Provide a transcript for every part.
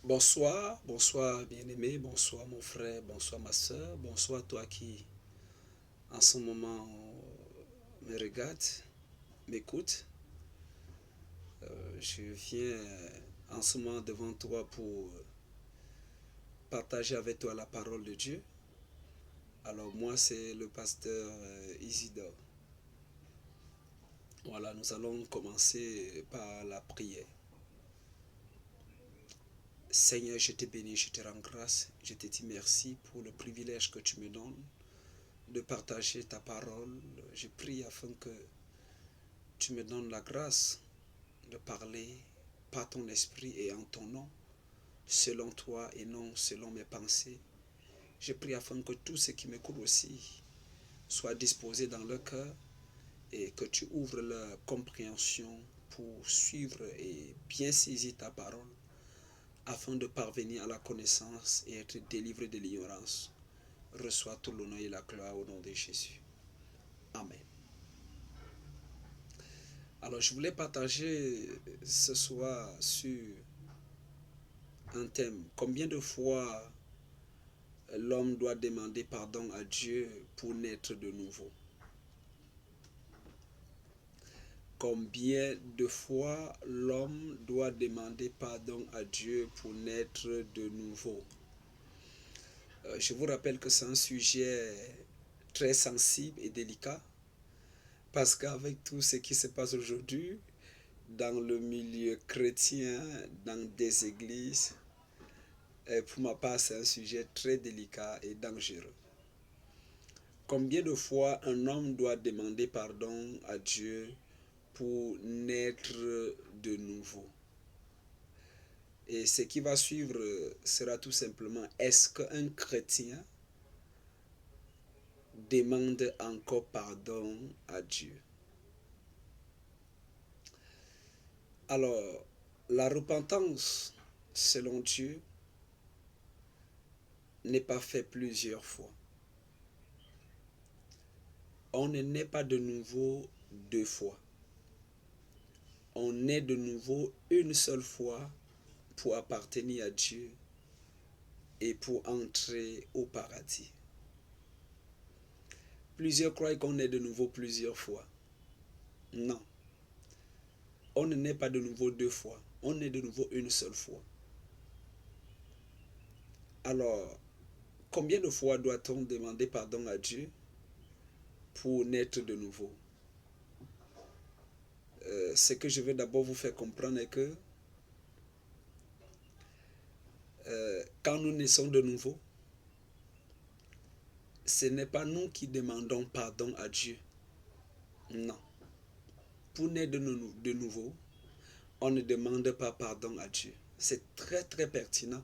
Bonsoir, bonsoir bien-aimé, bonsoir mon frère, bonsoir ma soeur, bonsoir toi qui en ce moment me regarde, m'écoute. Je viens en ce moment devant toi pour partager avec toi la parole de Dieu. Alors moi c'est le pasteur Isidore. Voilà, nous allons commencer par la prière. Seigneur, je te bénis, je te rends grâce, je te dis merci pour le privilège que tu me donnes de partager ta parole. Je prie afin que tu me donnes la grâce de parler par ton esprit et en ton nom, selon toi et non selon mes pensées. Je prie afin que tous ceux qui m'écoutent aussi soient disposés dans leur cœur et que tu ouvres leur compréhension pour suivre et bien saisir ta parole afin de parvenir à la connaissance et être délivré de l'ignorance. Reçois tout l'honneur et la gloire au nom de Jésus. Amen. Alors, je voulais partager ce soir sur un thème. Combien de fois l'homme doit demander pardon à Dieu pour naître de nouveau? Combien de fois l'homme doit demander pardon à Dieu pour naître de nouveau? Je vous rappelle que c'est un sujet très sensible et délicat parce qu'avec tout ce qui se passe aujourd'hui dans le milieu chrétien, dans des églises, pour ma part, c'est un sujet très délicat et dangereux. Combien de fois un homme doit demander pardon à Dieu pour naître de nouveau? Et ce qui va suivre sera tout simplement, est-ce qu'un chrétien demande encore pardon à Dieu? Alors, la repentance, selon Dieu, n'est pas faite plusieurs fois. On ne naît pas de nouveau deux fois. On naît de nouveau une seule fois pour appartenir à Dieu et pour entrer au paradis. Plusieurs croient qu'on naît de nouveau plusieurs fois. Non. On ne naît pas de nouveau deux fois. On naît de nouveau une seule fois. Alors, combien de fois doit-on demander pardon à Dieu pour naître de nouveau? Ce que je veux d'abord vous faire comprendre est que quand nous naissons de nouveau, ce n'est pas nous qui demandons pardon à Dieu. Non. Pour naître de nouveau, on ne demande pas pardon à Dieu. C'est très très pertinent.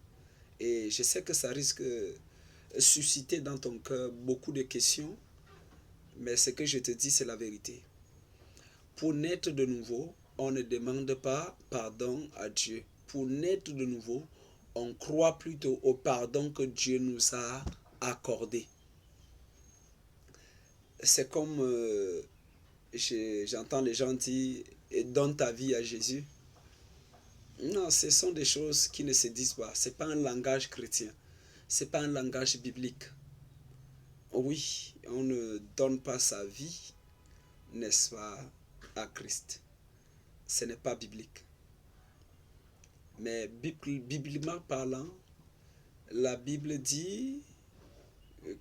Et je sais que ça risque de susciter dans ton cœur beaucoup de questions, mais ce que je te dis, c'est la vérité. Pour naître de nouveau, on ne demande pas pardon à Dieu. Pour naître de nouveau, on croit plutôt au pardon que Dieu nous a accordé. C'est comme j'entends les gens dire donne ta vie à Jésus. Non, ce sont des choses qui ne se disent pas. Ce n'est pas un langage chrétien. Ce n'est pas un langage biblique. Oui, on ne donne pas sa vie, n'est-ce pas, à Christ. Ce n'est pas biblique. Mais bibliquement parlant, la Bible dit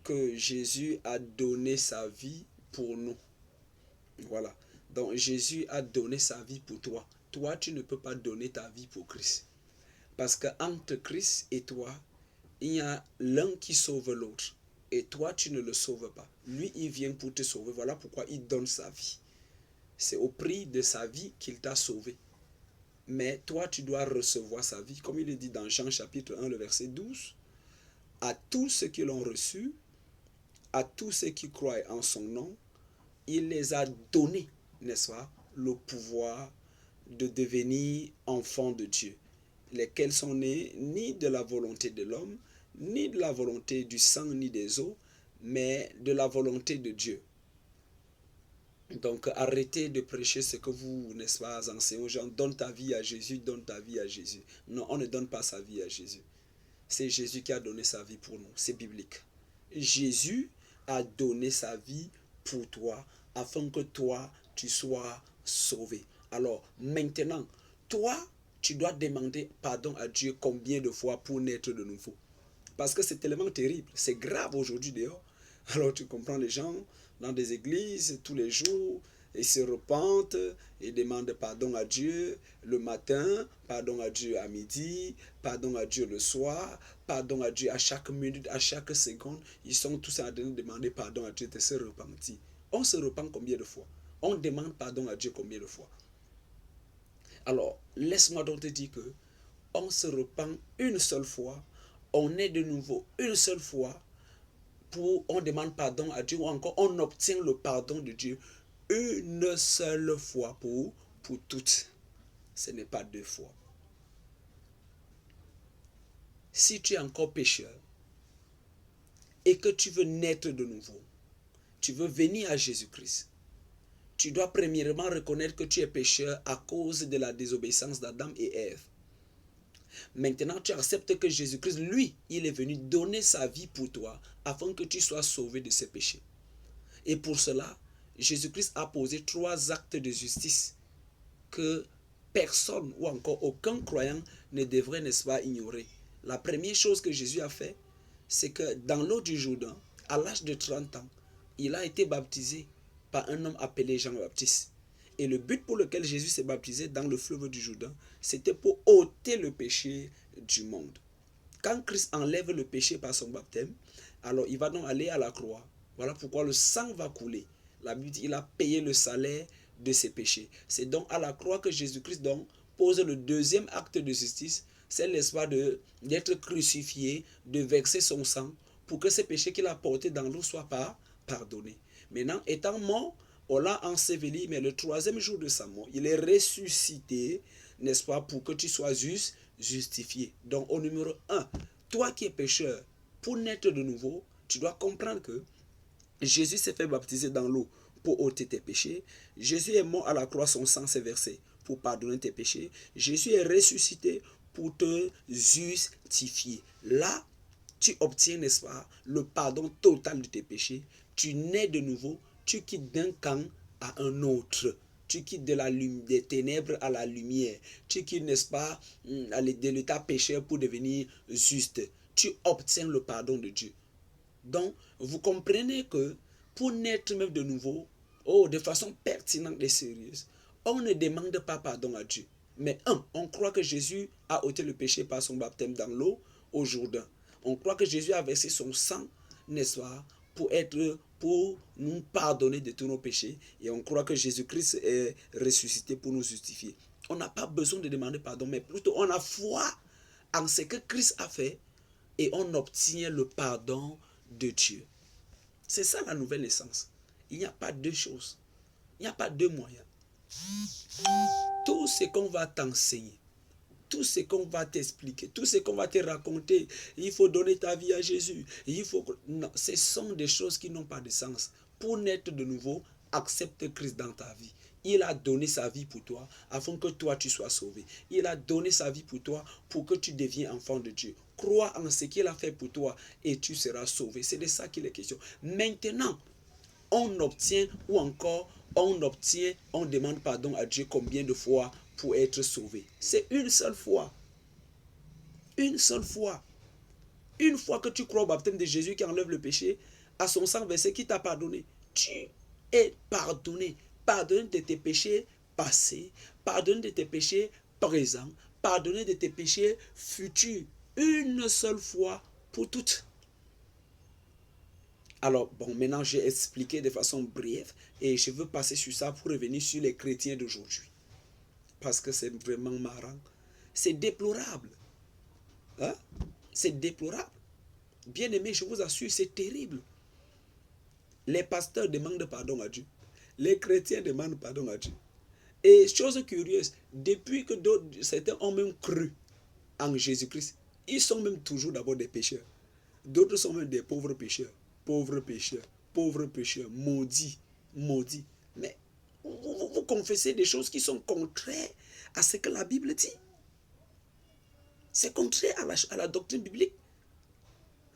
que Jésus a donné sa vie pour nous. Voilà. Donc Jésus a donné sa vie pour toi. Toi, tu ne peux pas donner ta vie pour Christ. Parce qu'entre Christ et toi, il y a l'un qui sauve l'autre. Et toi, tu ne le sauves pas. Lui, il vient pour te sauver. Voilà pourquoi il donne sa vie. C'est au prix de sa vie qu'il t'a sauvé. Mais toi, tu dois recevoir sa vie. Comme il est dit dans Jean chapitre 1, le verset 12. À tous ceux qui l'ont reçu, à tous ceux qui croient en son nom, il les a donné, n'est-ce pas, le pouvoir de devenir enfants de Dieu, lesquels sont nés ni de la volonté de l'homme, ni de la volonté du sang, ni des eaux, mais de la volonté de Dieu. Donc arrêtez de prêcher ce que vous, n'est-ce pas, enseignez aux gens. Donne ta vie à Jésus, donne ta vie à Jésus. Non, on ne donne pas sa vie à Jésus. C'est Jésus qui a donné sa vie pour nous. C'est biblique. Jésus a donné sa vie pour toi afin que toi, tu sois sauvé. Alors maintenant, toi, tu dois demander pardon à Dieu combien de fois pour naître de nouveau. Parce que c'est tellement terrible. C'est grave aujourd'hui dehors. Alors tu comprends, les gens dans des églises tous les jours, ils se repentent et demandent pardon à Dieu le matin, pardon à Dieu à midi, pardon à Dieu le soir, pardon à Dieu à chaque minute, à chaque seconde. Ils sont tous en train de demander pardon à Dieu de se repentir. On se repent combien de fois? On demande pardon à Dieu combien de fois? Alors, laisse-moi donc te dire que on se repent une seule fois, on est de nouveau une seule fois, on demande pardon à Dieu, ou encore on obtient le pardon de Dieu une seule fois pour toutes. Ce n'est pas deux fois. Si tu es encore pécheur et que tu veux naître de nouveau, tu veux venir à Jésus-Christ, tu dois premièrement reconnaître que tu es pécheur à cause de la désobéissance d'Adam et Ève. Maintenant, tu acceptes que Jésus-Christ, lui, il est venu donner sa vie pour toi afin que tu sois sauvé de ses péchés. Et pour cela, Jésus-Christ a posé 3 actes de justice que personne ou encore aucun croyant ne devrait, n'est-ce pas, ignorer. La première chose que Jésus a fait, c'est que dans l'eau du Jourdain, à l'âge de 30 ans, il a été baptisé par un homme appelé Jean-Baptiste. Et le but pour lequel Jésus s'est baptisé dans le fleuve du Jourdain, c'était pour ôter le péché du monde. Quand Christ enlève le péché par son baptême, alors il va donc aller à la croix. Voilà pourquoi le sang va couler. La Bible dit qu'il a payé le salaire de ses péchés. C'est donc à la croix que Jésus-Christ donc pose le deuxième acte de justice, c'est l'espoir d'être crucifié, de verser son sang pour que ces péchés qu'il a portés dans l'eau soient pardonnés. Maintenant, étant mort, on l'a enseveli, mais le 3e jour de sa mort, il est ressuscité, n'est-ce pas, pour que tu sois justifié. Donc, au numéro 1, toi qui es pécheur, pour naître de nouveau, tu dois comprendre que Jésus s'est fait baptiser dans l'eau pour ôter tes péchés. Jésus est mort à la croix, son sang s'est versé pour pardonner tes péchés. Jésus est ressuscité pour te justifier. Là, tu obtiens, n'est-ce pas, le pardon total de tes péchés. Tu nais de nouveau, tu quittes d'un camp à un autre. Tu quittes des ténèbres à la lumière. Tu quittes, n'est-ce pas, de l'état pécheur pour devenir juste. Tu obtiens le pardon de Dieu. Donc, vous comprenez que pour naître même de nouveau, de façon pertinente et sérieuse, on ne demande pas pardon à Dieu. Mais on croit que Jésus a ôté le péché par son baptême dans l'eau au Jourdain. On croit que Jésus a versé son sang, n'est-ce pas, pour nous pardonner de tous nos péchés. Et on croit que Jésus-Christ est ressuscité pour nous justifier. On n'a pas besoin de demander pardon, mais plutôt on a foi en ce que Christ a fait et on obtient le pardon de Dieu. C'est ça la nouvelle naissance. Il n'y a pas deux choses. Il n'y a pas deux moyens. Tout ce qu'on va t'enseigner, tout ce qu'on va t'expliquer, tout ce qu'on va te raconter, il faut donner ta vie à Jésus. Non, ce sont des choses qui n'ont pas de sens. Pour naître de nouveau, accepte Christ dans ta vie. Il a donné sa vie pour toi afin que toi tu sois sauvé. Il a donné sa vie pour toi pour que tu deviennes enfant de Dieu. Crois en ce qu'il a fait pour toi et tu seras sauvé. C'est de ça qu'il est question. Maintenant, on obtient ou encore on demande pardon à Dieu combien de fois pour être sauvé. C'est une seule fois. Une seule fois. Une fois que tu crois au baptême de Jésus qui enlève le péché, à son sang versé qui t'a pardonné, tu es pardonné. Pardonné de tes péchés passés, pardonné de tes péchés présents, pardonné de tes péchés futurs. Une seule fois pour toutes. Alors, bon, maintenant j'ai expliqué de façon brève et je veux passer sur ça pour revenir sur les chrétiens d'aujourd'hui. Parce que c'est vraiment marrant. C'est déplorable. Hein? C'est déplorable. Bien aimé, je vous assure, c'est terrible. Les pasteurs demandent pardon à Dieu. Les chrétiens demandent pardon à Dieu. Et chose curieuse, depuis que certains ont même cru en Jésus-Christ, ils sont même toujours d'abord des pécheurs. D'autres sont même des pauvres pécheurs. Pauvres pécheurs, pauvres pécheurs, maudits, maudits. Mais vous confessez des choses qui sont contraires à ce que la Bible dit. C'est contraire à la doctrine biblique.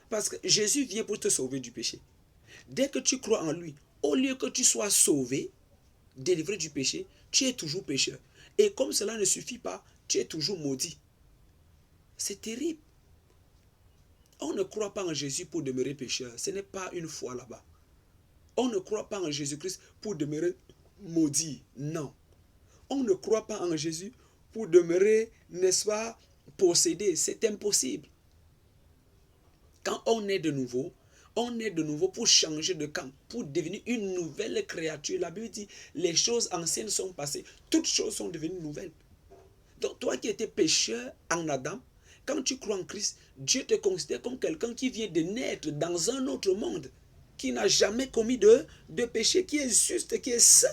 Parce que Jésus vient pour te sauver du péché. Dès que tu crois en lui, au lieu que tu sois sauvé, délivré du péché, tu es toujours pécheur. Et comme cela ne suffit pas, tu es toujours maudit. C'est terrible. On ne croit pas en Jésus pour demeurer pécheur. Ce n'est pas une foi là-bas. On ne croit pas en Jésus-Christ pour demeurer maudit. Non. On ne croit pas en Jésus pour demeurer, n'est-ce pas, possédé. C'est impossible. Quand on est de nouveau pour changer de camp, pour devenir une nouvelle créature. La Bible dit, les choses anciennes sont passées, toutes choses sont devenues nouvelles. Donc toi qui étais pécheur en Adam, quand tu crois en Christ, Dieu te considère comme quelqu'un qui vient de naître dans un autre monde, qui n'a jamais commis de péché, qui est juste, qui est saint.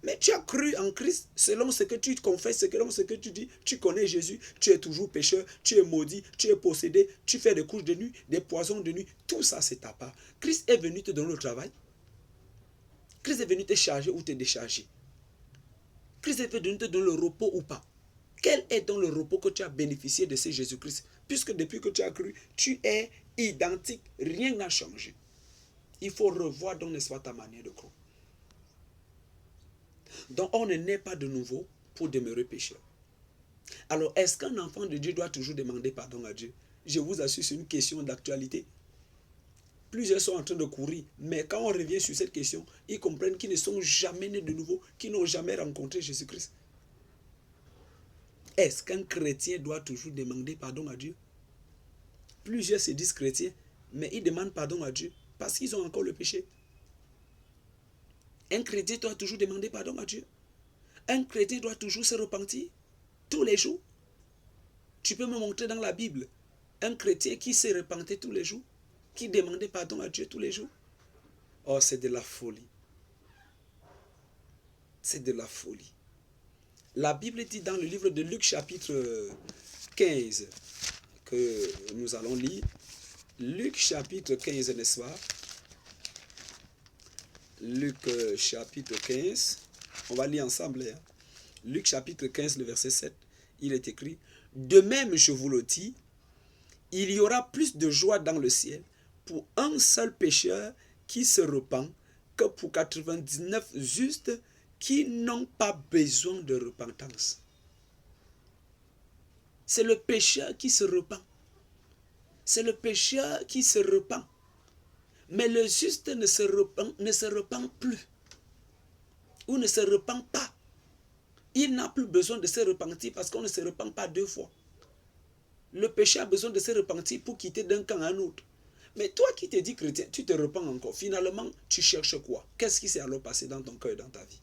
Mais tu as cru en Christ, selon ce que tu confesses, selon ce que tu dis, tu connais Jésus, tu es toujours pécheur, tu es maudit, tu es possédé, tu fais des couches de nuit, des poisons de nuit, tout ça c'est ta part. Christ est venu te donner le travail. Christ est venu te charger ou te décharger. Christ est venu te donner le repos ou pas. Quel est donc le repos que tu as bénéficié de ce Jésus-Christ? Puisque depuis que tu as cru, tu es identique, rien n'a changé. Il faut revoir donc, n'est-ce pas, ta manière de croire. Donc on ne naît pas de nouveau pour demeurer pécheur. Alors est-ce qu'un enfant de Dieu doit toujours demander pardon à Dieu? Je vous assure, c'est une question d'actualité. Plusieurs sont en train de courir, mais quand on revient sur cette question, ils comprennent qu'ils ne sont jamais nés de nouveau, qu'ils n'ont jamais rencontré Jésus-Christ. Est-ce qu'un chrétien doit toujours demander pardon à Dieu? Plusieurs se disent chrétiens, mais ils demandent pardon à Dieu parce qu'ils ont encore le péché. Un chrétien doit toujours demander pardon à Dieu. Un chrétien doit toujours se repentir tous les jours. Tu peux me montrer dans la Bible un chrétien qui se repentait tous les jours, qui demandait pardon à Dieu tous les jours? Oh, c'est de la folie. C'est de la folie. La Bible dit dans le livre de Luc chapitre 15 que nous allons lire. Luc chapitre 15, n'est-ce pas? Luc chapitre 15. On va lire ensemble. Hein? Luc chapitre 15, le verset 7. Il est écrit: de même, je vous le dis, il y aura plus de joie dans le ciel pour un seul pécheur qui se repent que pour 99 justes qui n'ont pas besoin de repentance. C'est le pécheur qui se repent. C'est le pécheur qui se repent. Mais le juste ne se repent plus. Ou ne se repent pas. Il n'a plus besoin de se repentir parce qu'on ne se repent pas deux fois. Le péché a besoin de se repentir pour quitter d'un camp à un autre. Mais toi qui te dis chrétien, tu te repens encore. Finalement, tu cherches quoi? Qu'est-ce qui s'est alors passé dans ton cœur et dans ta vie?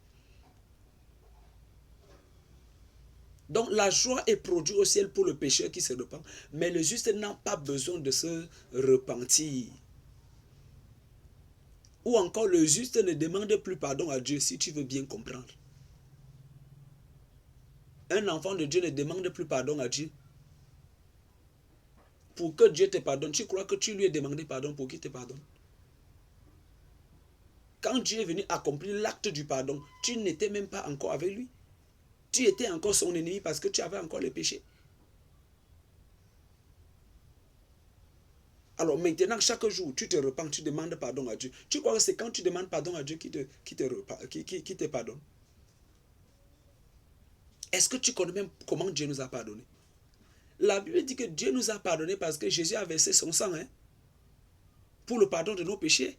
Donc la joie est produite au ciel pour le pécheur qui se repent. Mais le juste n'a pas besoin de se repentir. Ou encore le juste ne demande plus pardon à Dieu, si tu veux bien comprendre. Un enfant de Dieu ne demande plus pardon à Dieu. Pour que Dieu te pardonne, tu crois que tu lui as demandé pardon pour qu'il te pardonne? Quand Dieu est venu accomplir l'acte du pardon, tu n'étais même pas encore avec lui. Tu étais encore son ennemi parce que tu avais encore le péché. Alors maintenant, chaque jour, tu te repens, tu demandes pardon à Dieu. Tu crois que c'est quand tu demandes pardon à Dieu qui te pardonne? Est-ce que tu connais même comment Dieu nous a pardonné? La Bible dit que Dieu nous a pardonné parce que Jésus a versé son sang pour le pardon de nos péchés.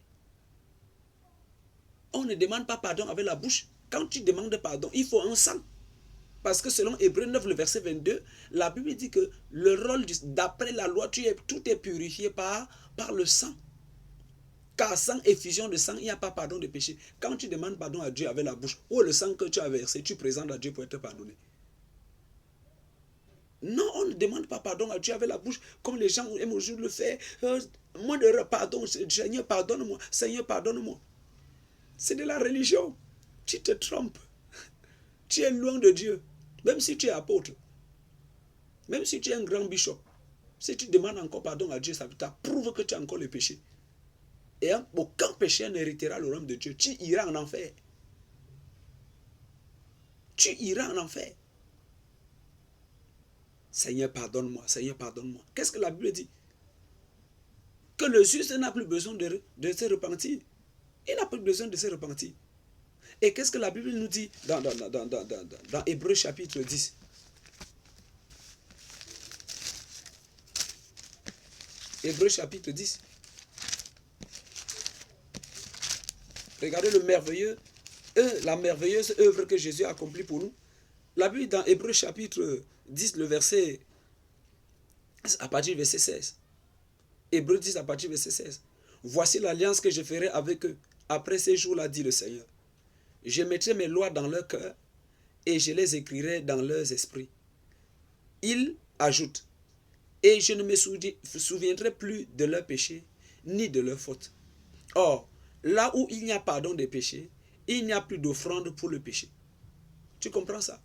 On ne demande pas pardon avec la bouche. Quand tu demandes pardon, il faut un sang. Parce que selon Hébreux 9, le verset 22, la Bible dit que le rôle, d'après la loi, tout est purifié par le sang. Car sans effusion de sang, il n'y a pas pardon de péché. Quand tu demandes pardon à Dieu avec la bouche, ou le sang que tu as versé, tu présentes à Dieu pour être pardonné. Non, on ne demande pas pardon à Dieu avec la bouche, comme les gens aiment aujourd'hui le faire. Moi, pardon, Seigneur, pardonne-moi. Seigneur, pardonne-moi. C'est de la religion. Tu te trompes. Tu es loin de Dieu. Même si tu es apôtre. Même si tu es un grand bishop. Si tu demandes encore pardon à Dieu, ça prouve que tu as encore le péché. Et aucun pécheur n'héritera le royaume de Dieu. Tu iras en enfer. Tu iras en enfer. Seigneur, pardonne-moi. Seigneur, pardonne-moi. Qu'est-ce que la Bible dit? Que le juste n'a plus besoin de se repentir. Il n'a plus besoin de se repentir. Et qu'est-ce que la Bible nous dit dans Hébreux chapitre 10? Hébreux chapitre 10. Regardez la merveilleuse œuvre que Jésus a accomplie pour nous. La Bible dans Hébreux chapitre 10, le verset, à partir du verset 16. Hébreux 10 à partir du verset 16. Voici l'alliance que je ferai avec eux. Après ces jours-là, dit le Seigneur. Je mettrai mes lois dans leur cœur et je les écrirai dans leurs esprits. Il ajoute, et je ne me souviendrai plus de leurs péchés ni de leurs fautes. Or, là où il n'y a pardon des péchés, il n'y a plus d'offrande pour le péché. Tu comprends ça?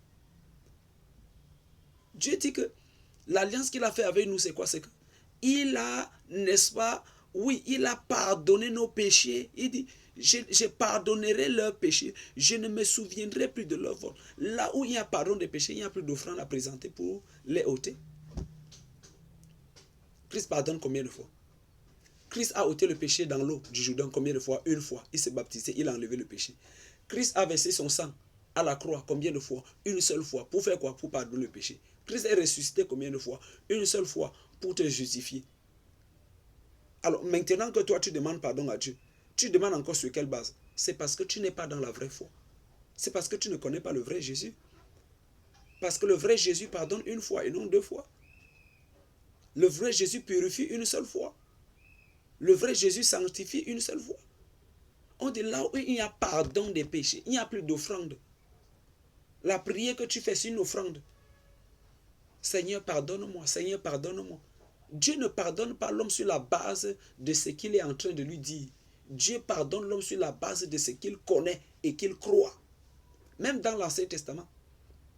Dieu dit que l'alliance qu'il a fait avec nous, c'est quoi? C'est que il a, n'est-ce pas, oui, il a pardonné nos péchés. Il dit, je pardonnerai leurs péchés. Je ne me souviendrai plus de leurs fautes. Là où il y a pardon des péchés, il n'y a plus d'offrande à présenter pour les ôter. Christ pardonne combien de fois? Christ a ôté le péché dans l'eau du Jourdain combien de fois? Une fois. Il s'est baptisé, il a enlevé le péché. Christ a versé son sang à la croix combien de fois? Une seule fois. Pour faire quoi? Pour pardonner le péché. Christ est ressuscité combien de fois? Une seule fois. Pour te justifier. Alors maintenant que toi tu demandes pardon à Dieu, tu demandes encore sur quelle base? C'est parce que tu n'es pas dans la vraie foi. C'est parce que tu ne connais pas le vrai Jésus. Parce que le vrai Jésus pardonne une fois et non deux fois. Le vrai Jésus purifie une seule fois. Le vrai Jésus sanctifie une seule fois. On dit là où il y a pardon des péchés, il n'y a plus d'offrande. La prière que tu fais, c'est une offrande. Seigneur, pardonne-moi. Seigneur, pardonne-moi. Dieu ne pardonne pas l'homme sur la base de ce qu'il est en train de lui dire. Dieu pardonne l'homme sur la base de ce qu'il connaît et qu'il croit. Même dans l'Ancien Testament,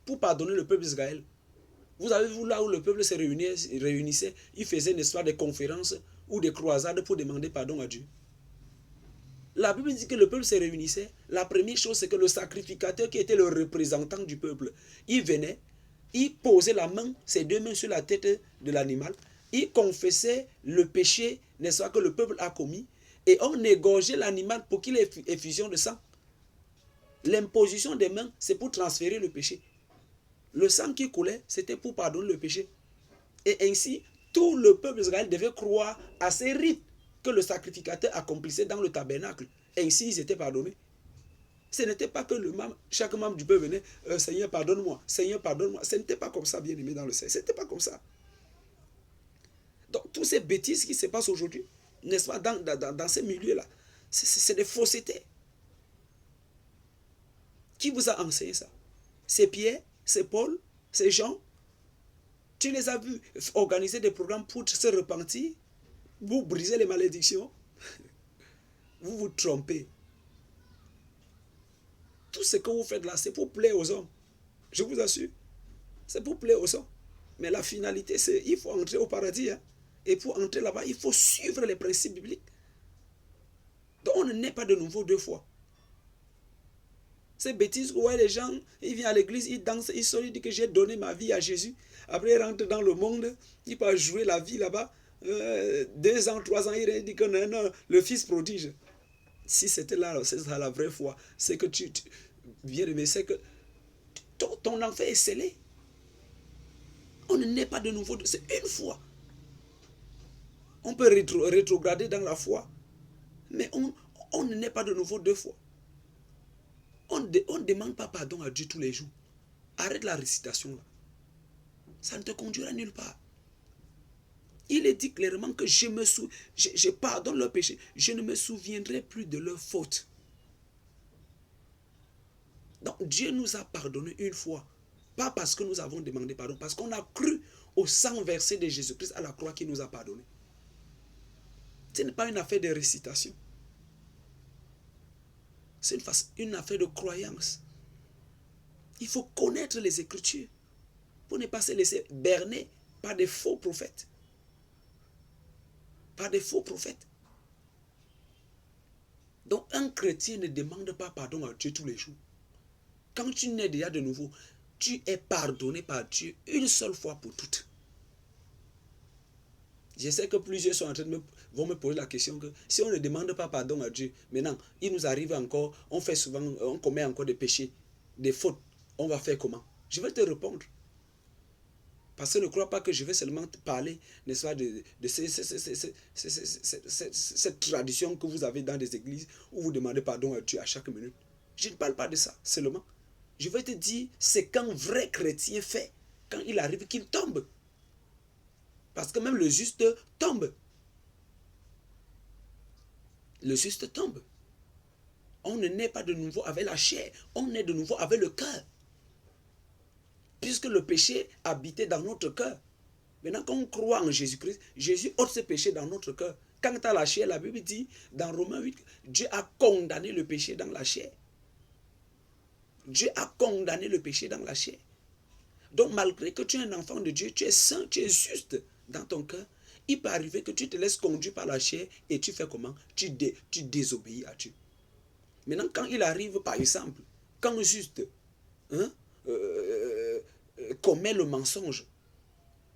pour pardonner le peuple d'Israël. Vous avez vu là où le peuple se réunissait, il faisait une histoire de conférences ou de croisades pour demander pardon à Dieu. La Bible dit que le peuple se réunissait. La première chose, c'est que le sacrificateur qui était le représentant du peuple, il venait, il posait la main, ses deux mains sur la tête de l'animal, il confessait le péché, n'est-ce pas, que le peuple a commis, et on égorgeait l'animal pour qu'il ait effusion de sang. L'imposition des mains, c'est pour transférer le péché. Le sang qui coulait, c'était pour pardonner le péché. Et ainsi, tout le peuple d'Israël devait croire à ces rites que le sacrificateur accomplissait dans le tabernacle. Ainsi, ils étaient pardonnés. Ce n'était pas que chaque membre du peuple venait, Seigneur, pardonne-moi, Seigneur, pardonne-moi. Ce n'était pas comme ça, bien aimé dans le Seigneur. Ce n'était pas comme ça. Donc, toutes ces bêtises qui se passent aujourd'hui, n'est-ce pas, dans ces milieux-là, c'est des faussetés. Qui vous a enseigné ça? C'est Pierre, c'est Paul, c'est Jean. Tu les as vus organiser des programmes pour se repentir, vous brisez les malédictions. Vous vous trompez. Tout ce que vous faites là, c'est pour plaire aux hommes. Je vous assure. C'est pour plaire aux hommes. Mais la finalité, c'est il faut entrer au paradis. Hein. Et pour entrer là-bas, il faut suivre les principes bibliques. Donc on ne naît pas de nouveau deux fois. Ces bêtises où les gens, ils viennent à l'église, ils dansent, ils sortent, ils disent que j'ai donné ma vie à Jésus. Après, ils rentrent dans le monde, ils peuvent jouer la vie là-bas. 2 ans, 3 ans, il dit que non, le fils prodige. Si c'était là, c'est ça la vraie foi. C'est que tu viens de me dire que ton enfer est scellé. On ne naît pas de nouveau, c'est une fois. On peut rétrograder dans la foi, mais on ne naît pas de nouveau deux fois. On ne demande pas pardon à Dieu tous les jours. Arrête la récitation là. Ça ne te conduira nulle part. Il est dit clairement que je pardonne leurs péchés. Je ne me souviendrai plus de leurs fautes. Donc Dieu nous a pardonné une fois. Pas parce que nous avons demandé pardon, parce qu'on a cru au sang versé de Jésus-Christ à la croix qui nous a pardonné. Ce n'est pas une affaire de récitation. C'est une affaire de croyance. Il faut connaître les Écritures pour ne pas se laisser berner par des faux prophètes. Par des faux prophètes. Donc un chrétien ne demande pas pardon à Dieu tous les jours. Quand tu nais déjà de nouveau, tu es pardonné par Dieu une seule fois pour toutes. Je sais que plusieurs sont en train vont me poser la question que si on ne demande pas pardon à Dieu, maintenant, il nous arrive encore, on commet encore des péchés, des fautes. On va faire comment? Je vais te répondre. Parce que ne crois pas que je vais seulement te parler, n'est-ce pas, de cette tradition que vous avez dans des églises où vous demandez pardon à Dieu à chaque minute. Je ne parle pas de ça seulement. Je vais te dire, c'est qu'un vrai chrétien fait quand il arrive qu'il tombe. Parce que même le juste tombe. Le juste tombe. On ne naît pas de nouveau avec la chair, on naît de nouveau avec le cœur. Puisque le péché habitait dans notre cœur. Maintenant, quand on croit en Jésus-Christ, Jésus ôte ce péché dans notre cœur. Quant à la chair, la Bible dit dans Romains 8, Dieu a condamné le péché dans la chair. Dieu a condamné le péché dans la chair. Donc, malgré que tu es un enfant de Dieu, tu es saint, tu es juste dans ton cœur, il peut arriver que tu te laisses conduire par la chair et tu fais comment? Tu désobéis à Dieu. Maintenant, quand il arrive, par exemple, quand juste commet le mensonge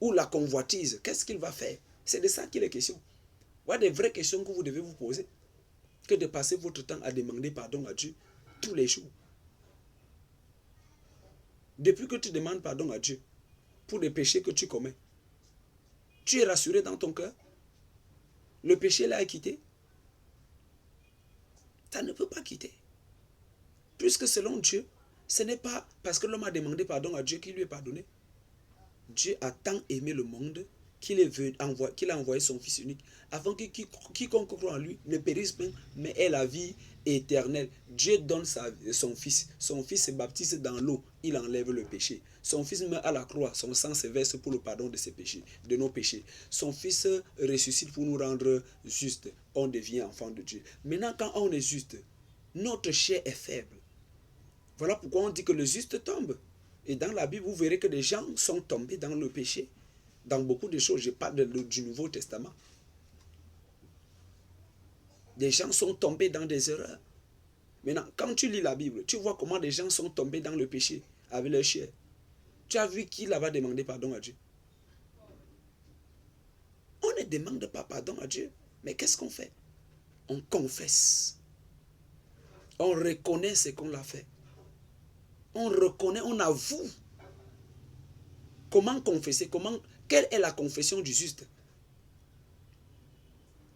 ou la convoitise, qu'est-ce qu'il va faire? C'est de ça qu'il est question. Voilà des vraies questions que vous devez vous poser, que de passer votre temps à demander pardon à Dieu tous les jours. Depuis que tu demandes pardon à Dieu pour les péchés que tu commets, tu es rassuré dans ton cœur? Le péché l'a quitté? Ça ne peut pas quitter. Puisque selon Dieu, ce n'est pas parce que l'homme a demandé pardon à Dieu qu'il lui est pardonné. Dieu a tant aimé le monde qu'il a envoyé son Fils unique, afin que quiconque croit en lui ne périsse pas, mais ait la vie éternelle. Dieu donne son Fils. Son Fils se baptise dans l'eau, il enlève le péché. Son Fils meurt à la croix, son sang se verse pour le pardon de ses péchés, de nos péchés. Son Fils ressuscite pour nous rendre justes. On devient enfant de Dieu. Maintenant, quand on est juste, notre chair est faible. Voilà pourquoi on dit que le juste tombe. Et dans la Bible, vous verrez que des gens sont tombés dans le péché. Dans beaucoup de choses, je parle du Nouveau Testament. Des gens sont tombés dans des erreurs. Maintenant, quand tu lis la Bible, tu vois comment des gens sont tombés dans le péché avec leur chair. Tu as vu qui là-bas demander pardon à Dieu? On ne demande pas pardon à Dieu. Mais qu'est-ce qu'on fait? On confesse. On reconnaît ce qu'on a fait. On reconnaît, on avoue. Comment confesser? Quelle est la confession du juste?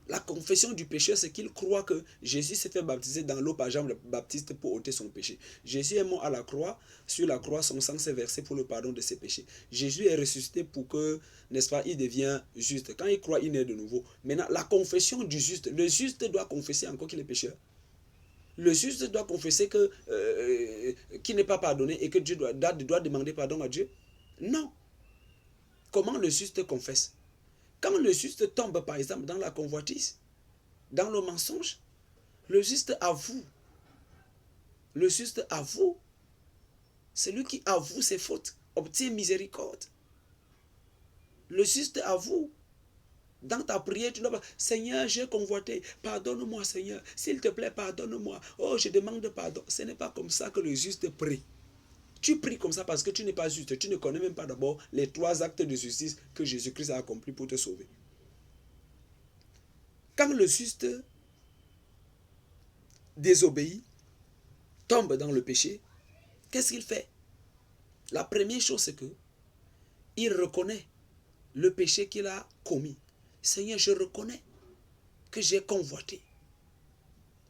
La confession du pécheur, c'est qu'il croit que Jésus s'est fait baptiser dans l'eau par Jean le Baptiste pour ôter son péché. Jésus est mort à la croix. Sur la croix, son sang s'est versé pour le pardon de ses péchés. Jésus est ressuscité pour que, n'est-ce pas, il devient juste. Quand il croit, il naît de nouveau. Maintenant, la confession du juste. Le juste doit confesser encore qu'il est pécheur. Le juste doit confesser qu'il n'est pas pardonné et que Dieu doit demander pardon à Dieu. Non. Comment le juste confesse? Quand le juste tombe, par exemple, dans la convoitise, dans le mensonge, le juste avoue. Le juste avoue. Celui qui avoue ses fautes obtient miséricorde. Le juste avoue. Dans ta prière, tu dois dire, Seigneur, j'ai convoité, pardonne-moi, Seigneur. S'il te plaît, pardonne-moi. Oh, je demande pardon. Ce n'est pas comme ça que le juste prie. Tu pries comme ça parce que tu n'es pas juste. Tu ne connais même pas d'abord les 3 actes de justice que Jésus-Christ a accomplis pour te sauver. Quand le juste désobéit, tombe dans le péché, qu'est-ce qu'il fait? La première chose, c'est que il reconnaît le péché qu'il a commis. Seigneur, je reconnais que j'ai convoité.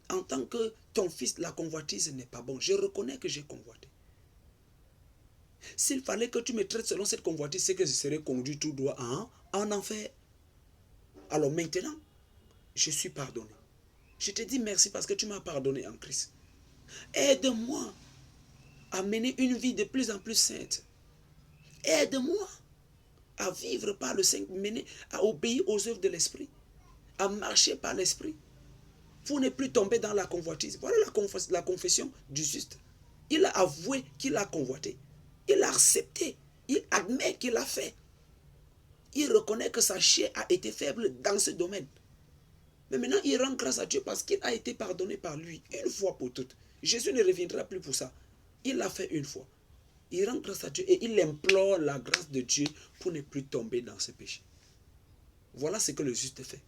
En tant que ton fils, la convoitise n'est pas bon. Je reconnais que j'ai convoité. S'il fallait que tu me traites selon cette convoitise, c'est que je serais conduit tout droit en enfer. Alors maintenant, je suis pardonné. Je te dis merci parce que tu m'as pardonné en Christ. Aide-moi à mener une vie de plus en plus sainte. Aide-moi à vivre par le Saint-Esprit, à obéir aux œuvres de l'Esprit, à marcher par l'Esprit, pour ne plus tomber dans la convoitise. Voilà la confession du juste. Il a avoué qu'il a convoité. Il a accepté. Il admet qu'il a fait. Il reconnaît que sa chair a été faible dans ce domaine. Mais maintenant, il rend grâce à Dieu parce qu'il a été pardonné par lui une fois pour toutes. Jésus ne reviendra plus pour ça. Il l'a fait une fois. Il rend grâce à Dieu et il implore la grâce de Dieu pour ne plus tomber dans ce péché. Voilà ce que le juste fait.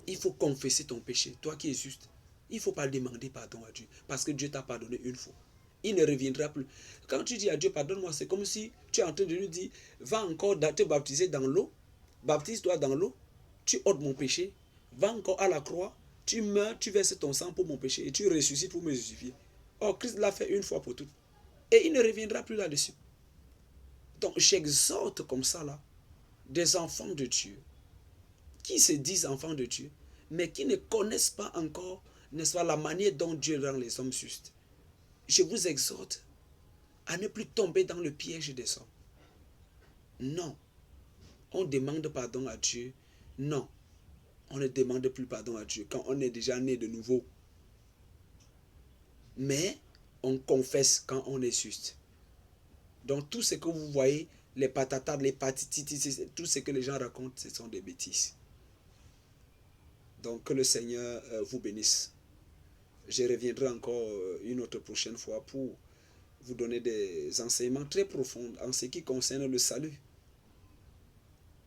Il faut confesser ton péché, toi qui es juste. Il ne faut pas demander pardon à Dieu parce que Dieu t'a pardonné une fois. Il ne reviendra plus. Quand tu dis à Dieu pardonne-moi, c'est comme si tu es en train de lui dire va encore te baptiser dans l'eau, baptise-toi dans l'eau, tu ôtes mon péché, va encore à la croix, tu meurs, tu verses ton sang pour mon péché et tu ressuscites pour me justifier. Or, Christ l'a fait une fois pour toutes. Et il ne reviendra plus là-dessus. Donc, j'exhorte comme ça là des enfants de Dieu qui se disent enfants de Dieu, mais qui ne connaissent pas encore, n'est-ce pas, la manière dont Dieu rend les hommes justes. Je vous exhorte à ne plus tomber dans le piège des hommes. Non, on demande pardon à Dieu. Non, on ne demande plus pardon à Dieu quand on est déjà né de nouveau. Mais on confesse quand on est juste. Donc tout ce que vous voyez, les patatas, les patititis, tout ce que les gens racontent, ce sont des bêtises. Donc que le Seigneur vous bénisse. Je reviendrai encore une autre prochaine fois pour vous donner des enseignements très profonds en ce qui concerne le salut.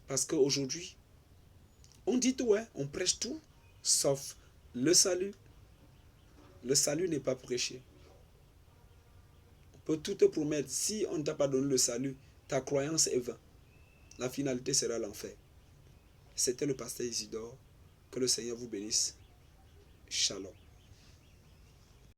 Parce qu'aujourd'hui, on dit tout, hein, on prêche tout, sauf le salut. Le salut n'est pas prêché. On peut tout te promettre, si on ne t'a pas donné le salut, ta croyance est vaine. La finalité sera l'enfer. C'était le pasteur Isidore. Que le Seigneur vous bénisse. Shalom.